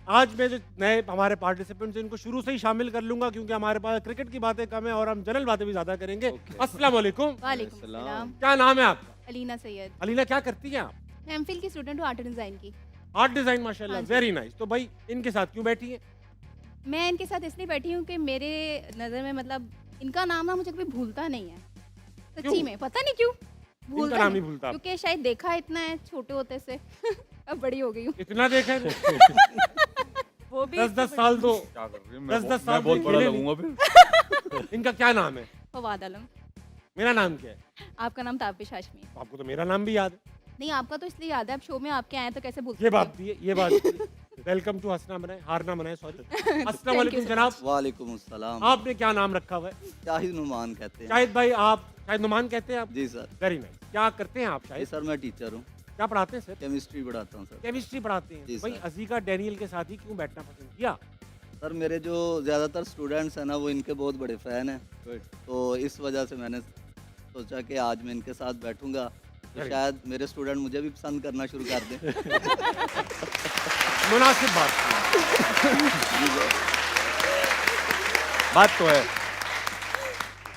आज मैं जो नए हमारे पार्टिसिपेंट्स हैं इनको शुरू से ही शामिल कर लूंगा क्योंकि हमारे पास क्रिकेट की बातें कम है और हम जनरल बातें भी ज्यादा करेंगे। अस्सलाम वालेकुम। वालेकुम सलाम। क्या नाम है आपका? अलीना सैयद। अलीना, क्या करती हैं आप? मैं एमफिल की स्टूडेंट हूँ आर्ट एंड डिज़ाइन की। आर्ट डिजाइन, माशाल्लाह, हाँ जी। Very nice. तो भाई इनके साथ क्यों बैठी हैं? मैं इनके साथ इसलिए बैठी हूँ कि मेरे नज़र में मतलब इनका नाम ना मुझे कभी भूलता नहीं है। क्यों? सच्ची में पता नहीं क्यों इनका नाम नहीं भूलता आप? क्योंकि शायद देखा इतना है छोटे होते से अब बड़ी हो गई हूँ। इतना देखा है? वो भी 10-10 साल तो क्या कर रही है? 10-10 साल मैं बहुत तो बड़ा खेले लगूंगा फिर। इनका क्या नाम है? फवाद आलम। मेरा नाम क्या है? आपका नाम ताबिश हाशमी। आपको तो मेरा नाम भी याद है। नहीं आपका तो इसलिए याद है, अब शो में आपके आए तो कैसे भूल ये सकती बात हूँ? थी, ये बात थी। वेलकम टू हंसना बनाए हारना बनाए, सॉरी। अस्सलाम वालेकुम so जनाब, वालेकुम अस्सलाम। आपने क्या नाम रखा हुआ है? शाहिद नुमान कहते हैं। शाहिद भाई, आप शाहिद नुमान कहते हैं आप? जी सर। Very nice. क्या करते हैं आप जी शाहिद? सर, मैं टीचर हूँ, क्या पढ़ाते हैं सर? केमिस्ट्री पढ़ाता हूँ सर। केमिस्ट्री पढ़ाते हैं। जी भाई सर। अजीका डैनियल के साथ ही क्यों बैठना पसंद किया? सर मेरे जो ज़्यादातर स्टूडेंट्स हैं ना वो इनके बहुत बड़े फ़ैन हैं, तो इस वजह से मैंने सोचा कि आज मैं इनके साथ बैठूंगा तो Very शायद मेरे स्टूडेंट मुझे भी पसंद करना शुरू कर दें। मुनासिब बात बात तो है।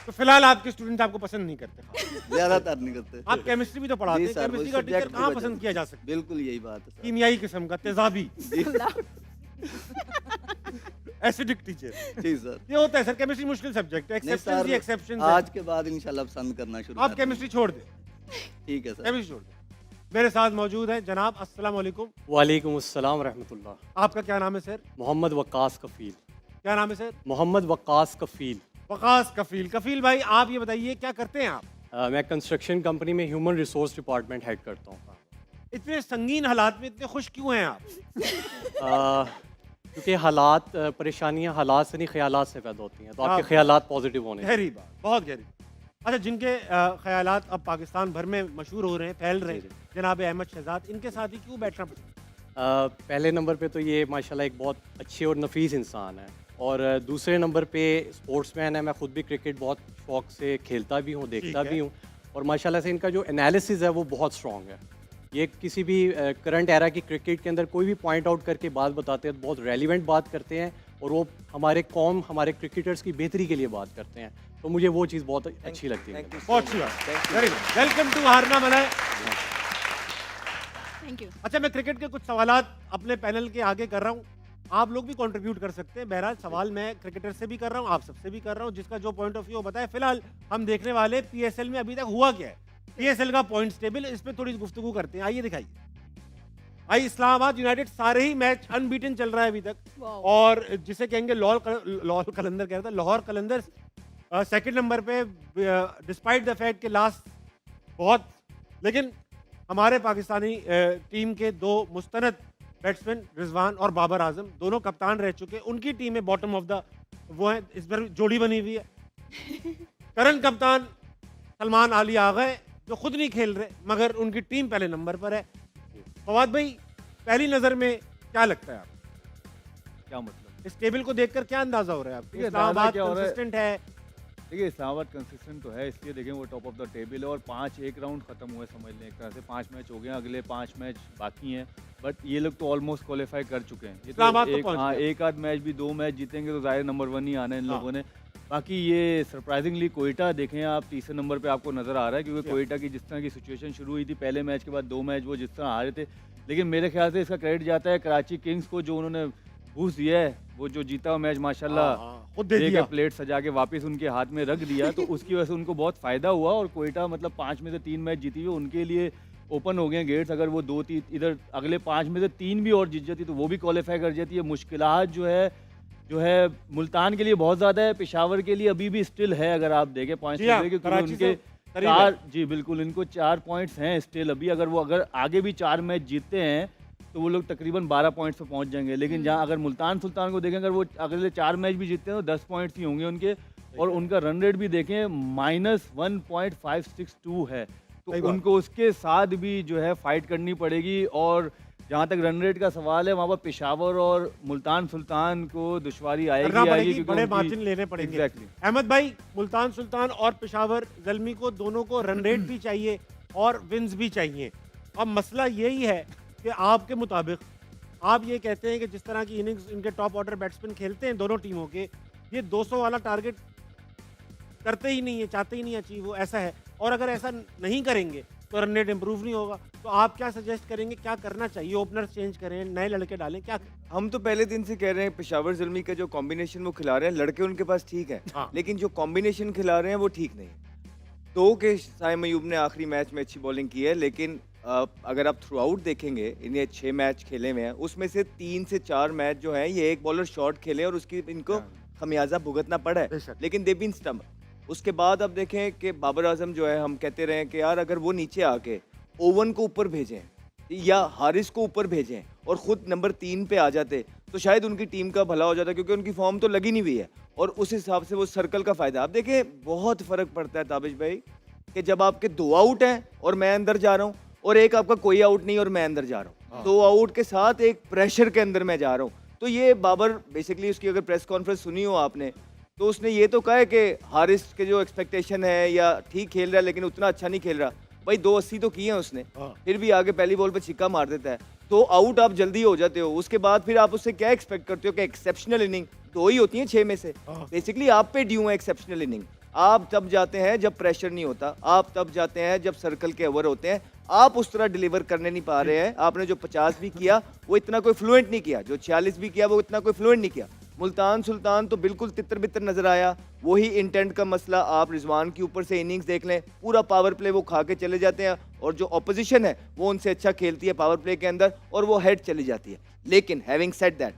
तो फिलहाल आपके स्टूडेंट आपको पसंद नहीं करते खास। ज़्यादातर नहीं करते। आप केमिस्ट्री भी तो पढ़ाते जी हैं, सर, केमिस्ट्री वही का टीचर subject की कहाँ वजह पसंद से। किया जा सकता है? बिल्कुल यही बात है सर। कीमियाई किस्म का, तेजाबी, जी एसिडिक टीचर। जी सर। ये होता है सर, केमिस्ट्री मुश्किल सब्जेक्ट है, नहीं एक्सेप्शंस ही सर, एक्सेप्शंस आज के बाद इंशाल्लाह पसंद करना शुरू आप कर केमिस्ट्री छोड़ दें, देंगे। ठीक है सर। केमिस्ट्री छोड़ दें। मेरे साथ मौजूद है जनाब, अस्सलाम वालेकुम। वालेकुम अस्सलाम रहमतुल्लाह। आपका क्या नाम है सर? मोहम्मद वक्कास कफ़ील। क्या नाम है सर? मोहम्मद वक्कास कफ़ील। वकास कफील। कफील भाई, आप ये बताइए क्या करते हैं आप? मैं कंस्ट्रक्शन कंपनी में ह्यूमन रिसोर्स डिपार्टमेंट हेड करता हूँ। इतने संगीन हालात में इतने खुश क्यों हैं आप? क्योंकि हालात परेशानियाँ हालात से नहीं ख्यालात से पैदा होती हैं, तो आपके हाँ। ख्यालात पॉजिटिव होने चाहिए। गहरी बात, बहुत गहरी। अच्छा, जिनके ख्यालात अब पाकिस्तान भर में मशहूर हो रहे हैं, फैल रहे जी, हैं, जनाब अहमद शहजाद, इनके साथ ही क्यों बैठना पसंद? पहले नंबर पे तो ये माशाल्लाह एक बहुत अच्छे और नफीस इंसान है, और दूसरे नंबर पे स्पोर्ट्समैन है। मैं खुद भी क्रिकेट बहुत शौक से खेलता भी हूँ, देखता ठीक है। भी हूँ, और माशाल्लाह से इनका जो एनालिसिस है वो बहुत स्ट्रॉन्ग है। ये किसी भी करंट एरा की क्रिकेट के अंदर कोई भी पॉइंट आउट करके बात बताते हैं, बहुत रेलिवेंट बात करते हैं, और वो हमारे कौम हमारे क्रिकेटर्स की बेहतरी के लिए बात करते हैं, तो मुझे वो चीज़ बहुत अच्छी लगती है। बहुत अच्छी बात, वेरी नाइस। वेलकम टू हारना बनाए। Thank you. अच्छा, मैं क्रिकेट के कुछ सवालात अपने पैनल के आगे कर रहा हूँ, आप लोग भी कंट्रीब्यूट कर सकते हैं। बहरहाल सवाल मैं क्रिकेटर से भी कर रहा हूँ, आप सबसे भी कर रहा हूँ, जिसका जो पॉइंट ऑफ व्यू बताए। फिलहाल हम देखने वाले पीएसएल में अभी तक हुआ क्या है, पीएसएल का पॉइंट्स टेबल, इस पे थोड़ी गुफ्तगू करते हैं। आइए दिखाइए। आई इस्लामाबाद यूनाइटेड सारे ही मैच अनबीटन चल रहा है अभी तक, वाओ। और जिसे कहेंगे लाहौर कलंदर कह रहा था, लाहौर कलंदर्स सेकंड नंबर पे, डिस्पाइट द फैक्ट के लास्ट बहुत, लेकिन हमारे पाकिस्तानी टीम के दो मुस्तनद बैट्समैन रिजवान और बाबर आजम दोनों कप्तान रह चुके, उनकी टीम में बॉटम ऑफ द वो है, इस बार जोड़ी बनी हुई है। करंट कप्तान सलमान आली आ गए, जो खुद नहीं खेल रहे मगर उनकी टीम पहले नंबर पर है। फवाद भाई, पहली नजर में क्या लगता है आपको? क्या मतलब? इस टेबल को देखकर क्या अंदाजा हो रहा है आपको? देखिए, इस्लामाबाद क्या हो रहा है? कंसिस्टेंट है। देखिए, इस्लामाबाद कंसिस्टेंट तो है, इसलिए देखें वो टॉप ऑफ द टेबल है, और 5 एक राउंड खत्म हुए समझ लें, एक तरह से 5 मैच हो गए हैं, अगले 5 मैच बाकी हैं, बट ये लोग तो ऑलमोस्ट क्वालिफाई कर चुके हैं। ये इस्लामाबाद तो एक, पहुंच हाँ, गया। एक आध मैच भी 2 मैच जीतेंगे तो जाहिर नंबर 1 ही आना है इन हाँ। लोगों ने। बाकी ये सरप्राइजिंगली कोयटा देखें आप, तीसरे नंबर पे आपको नज़र आ रहा है, क्योंकि जी। कोयटा की जिस तरह की सिचुएशन शुरू हुई थी पहले मैच के बाद 2 मैच वो जिस तरह हारे थे, लेकिन मेरे ख्याल से इसका क्रेडिट जाता है कराची किंग्स को, जो उन्होंने बूस्ट दिया है, वो जो जीता हुआ मैच माशाल्लाह खुद दे एक दिया। प्लेट सजा के वापस उनके हाथ में रख दिया, तो उसकी वजह से उनको बहुत फ़ायदा हुआ, और कोयटा मतलब 5 में से 3 मैच जीती हुई, उनके लिए ओपन हो गए गेट्स। अगर वो 2-3 इधर अगले 5 में से 3 भी और जीत जाती तो वो भी क्वालिफाई कर जाती है। मुश्किलात जो है मुल्तान के लिए बहुत ज़्यादा है, पेशावर के लिए अभी भी स्टिल है, अगर आप देखें पॉइंट्स जी हाँ, क्योंकि कराची से उनके करीब है। 4, जी बिल्कुल, इनको 4 पॉइंट्स हैं स्टिल अभी। अगर आगे भी 4 मैच जीतते हैं तो वो लोग तकरीबन 12 पॉइंट्स पे पहुंच जाएंगे, लेकिन जहाँ अगर मुल्तान सुल्तान को देखें, अगर वो अगले 4 मैच भी जीतते हैं तो 10 पॉइंट्स ही होंगे उनके, और उनका रन रेट भी देखें -1.562 है, सही तो बात। उनको उसके साथ भी जो है फाइट करनी पड़ेगी। और जहाँ तक रन रेट का सवाल है, वहाँ पर पेशावर और मुल्तान सुल्तान को दुश्वारी करना आएगी पड़ेगी, क्योंकि बड़े उनकी- मार्जिन लेने पड़ेंगे। Exactly. अहमद भाई, मुल्तान सुल्तान और पेशावर जल्मी को दोनों को रन रेट भी चाहिए और विन्स भी चाहिए। अब मसला यही है कि आपके मुताबिक आप ये कहते हैं कि जिस तरह की इनिंग्स इनके टॉप ऑर्डर बैट्समैन खेलते हैं दोनों टीमों के, ये 200 वाला टारगेट करते ही नहीं है, चाहते ही नहीं अचीव, वो ऐसा है। और अगर ऐसा नहीं करेंगे तो रन रेट इंप्रूव नहीं होगा। तो आप क्या सजेस्ट करेंगे, क्या करना चाहिए? ओपनर चेंज करें, नए लड़के डालें, क्या? हम तो पहले दिन से कह रहे हैं पेशावर ज़ल्मी का जो कॉम्बिनेशन वो खिला रहे हैं, लड़के उनके पास ठीक है, हाँ। लेकिन जो कॉम्बिनेशन खिला रहे हैं वो ठीक नहीं है। तो के साइम अयूब ने आखिरी मैच में अच्छी बॉलिंग की है, लेकिन अगर आप थ्रू आउट देखेंगे, इन्हें 6 मैच खेले हुए हैं, उसमें से 3 से 4 मैच जो है ये एक बॉलर शॉट खेले और उसकी इनको खमियाजा भुगतना पड़ा है, बेशक। लेकिन दे बीन स्टम्प। उसके बाद अब देखें कि बाबर आजम जो है, हम कहते रहे कि यार अगर वो नीचे आके ओवन को ऊपर भेजें या हारिस को ऊपर भेजें और खुद नंबर 3 पे आ जाते तो शायद उनकी टीम का भला हो जाता, क्योंकि उनकी फॉर्म तो लगी नहीं हुई है और उस हिसाब से वो सर्कल का फायदा। आप देखें बहुत फर्क पड़ता है ताबिश भाई कि जब आपके 2 आउट हैं और मैं अंदर जा रहा हूँ, और एक आपका कोई आउट नहीं और मैं अंदर जा रहा हूँ, 2 आउट के साथ एक प्रेशर के अंदर मैं जा रहा हूँ। तो ये बाबर बेसिकली उसकी अगर प्रेस कॉन्फ्रेंस सुनी हो आपने, तो उसने ये तो कहा है कि हारिस के जो एक्सपेक्टेशन है या ठीक खेल रहा है लेकिन उतना अच्छा नहीं खेल रहा। भाई 280 तो किए हैं उसने, फिर भी आगे पहली बॉल पे छिक्का मार देता है, तो आउट आप जल्दी हो जाते हो। उसके बाद फिर आप उससे क्या एक्सपेक्ट करते हो कि एक्सेप्शनल इनिंग 2 ही होती हैं 6 में से, बेसिकली आप पे ड्यू है एक्सेप्शनल इनिंग। आप तब जाते हैं जब प्रेशर नहीं होता, आप तब जाते हैं जब सर्कल के ओवर होते हैं, आप उस तरह डिलीवर करने नहीं पा रहे हैं। आपने जो 50 भी किया वो इतना कोई फ्लुएंट नहीं किया, जो 46 भी किया वो इतना कोई फ्लुएंट नहीं किया। मुल्तान सुल्तान तो बिल्कुल तितर बितर नजर आया, वही इंटेंट का मसला। आप रिजवान के ऊपर से इनिंग्स देख लें, पूरा पावर प्ले वो खा के चले जाते हैं और जो ऑपोजिशन है वो उनसे अच्छा खेलती है पावर प्ले के अंदर और वो हेड चली जाती है। लेकिन हैविंग सेड दैट,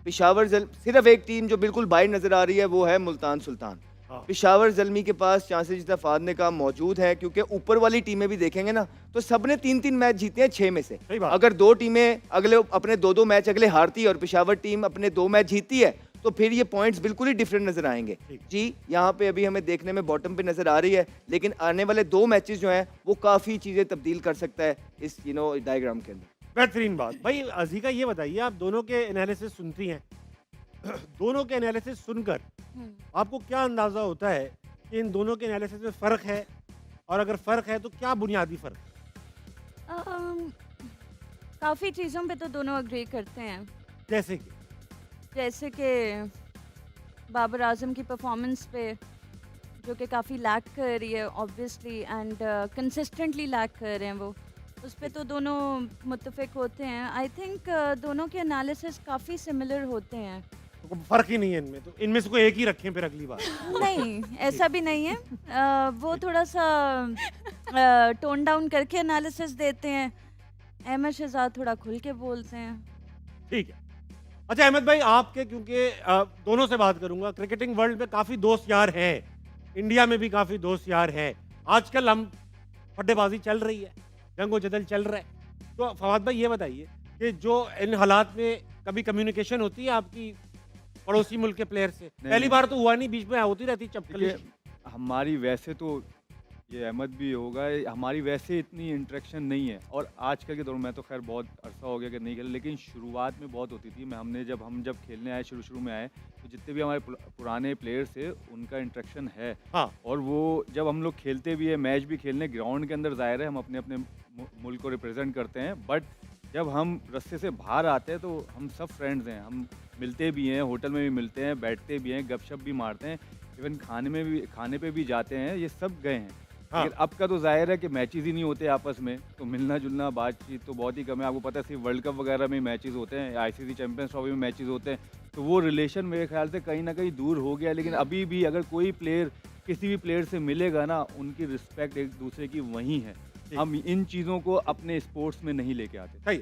पेशावर सिर्फ एक टीम जो बिल्कुल बाहर नजर आ रही है वो है मुल्तान सुल्तान। पेशावर ज़ल्मी के पास चांसेस जितना फादने का मौजूद है, क्योंकि ऊपर वाली टीमें भी देखेंगे ना तो सबने 3-3 मैच जीते हैं 6 में से। सही बात। अगर 2 टीमें अगले अपने 2-2 मैच अगले हारती है और पेशावर टीम अपने 2 मैच जीती है तो फिर ये पॉइंट्स बिल्कुल ही डिफरेंट नजर आएंगे। जी यहाँ पे अभी हमें देखने में बॉटम पे नजर आ रही है, लेकिन आने वाले 2 मैचेस जो हैं वो काफ़ी चीज़ें तब्दील कर सकता है इस डायग्राम के अंदर। बेहतरीन बात। भाई अजीका ये बताइए, आप दोनों के एनालिसिस सुनती हैं, दोनों के एनालिसिस सुनकर आपको क्या अंदाजा होता है कि इन दोनों के एनालिसिस में फ़र्क है, और अगर फ़र्क है तो क्या बुनियादी फ़र्क है? काफ़ी चीज़ों पे तो दोनों अग्री करते हैं, जैसे कि बाबर आजम की परफॉर्मेंस पे जो कि काफ़ी लैक कर रही है ऑब्वियसली, एंड कंसिस्टेंटली लैक कर रहे हैं वो, उस पे तो दोनों मुत्तफिक होते हैं। आई थिंक दोनों के एनालिसिस काफ़ी सिमिलर होते हैं। तो फ़र्क ही नहीं है इनमें, तो इनमें से कोई एक ही रखें फिर अगली बार। नहीं, ऐसा भी नहीं है। वो थोड़ा सा टोन डाउन करके एनालिसिस देते हैं, अहमद शहजाद थोड़ा खुल के बोलते हैं। ठीक है। अच्छा अहमद भाई, आपके क्योंकि दोनों से बात करूंगा, क्रिकेटिंग वर्ल्ड में काफ़ी दोस्त यार हैं, इंडिया में भी काफ़ी दोस्त यार हैं। आजकल हम फड्डेबाजी चल रही है, जंगो जदल चल रहा है, तो फवाद भाई ये बताइए कि जो इन हालात में कभी कम्युनिकेशन होती है आपकी पड़ोसी मुल्क के प्लेयर से? पहली बार तो हुआ नहीं, बीच में होती रहती चपकली। हमारी वैसे तो ये अहमद भी होगा, हमारी वैसे इतनी इंटरेक्शन नहीं है, और आजकल के दौर में तो खैर बहुत अरसा हो गया कि नहीं खेले, लेकिन शुरुआत में बहुत होती थी। हम जब खेलने आए शुरू में आए तो जितने भी हमारे पुराने प्लेयर्स थे उनका इंटरेक्शन है। हाँ। और वो जब हम लोग खेलते भी है, मैच भी खेलने ग्राउंड के अंदर, ज़ाहिर है हम अपने अपने मुल्क को रिप्रेजेंट करते हैं, बट जब हम रस्ते से बाहर आते हैं तो हम सब फ्रेंड्स हैं, हम मिलते भी हैं, होटल में भी मिलते हैं, बैठते भी हैं, गपशप भी मारते हैं, इवन खाने पे भी जाते हैं, ये सब गए हैं। हाँ। लेकिन अब का तो जाहिर है कि मैचेस ही नहीं होते आपस में, तो मिलना जुलना बातचीत तो बहुत ही कम है। आपको पता है सिर्फ वर्ल्ड कप वगैरह में मैचेस होते हैं, आईसीसी चैंपियंस ट्रॉफी में मैचेस होते हैं, तो वो रिलेशन मेरे ख्याल से कहीं ना कहीं दूर हो गया। लेकिन अभी भी अगर कोई प्लेयर किसी भी प्लेयर से मिलेगा ना, उनकी रिस्पेक्ट एक दूसरे की वहीं है। हम इन चीज़ों को अपने स्पोर्ट्स में नहीं लेके आते। सही।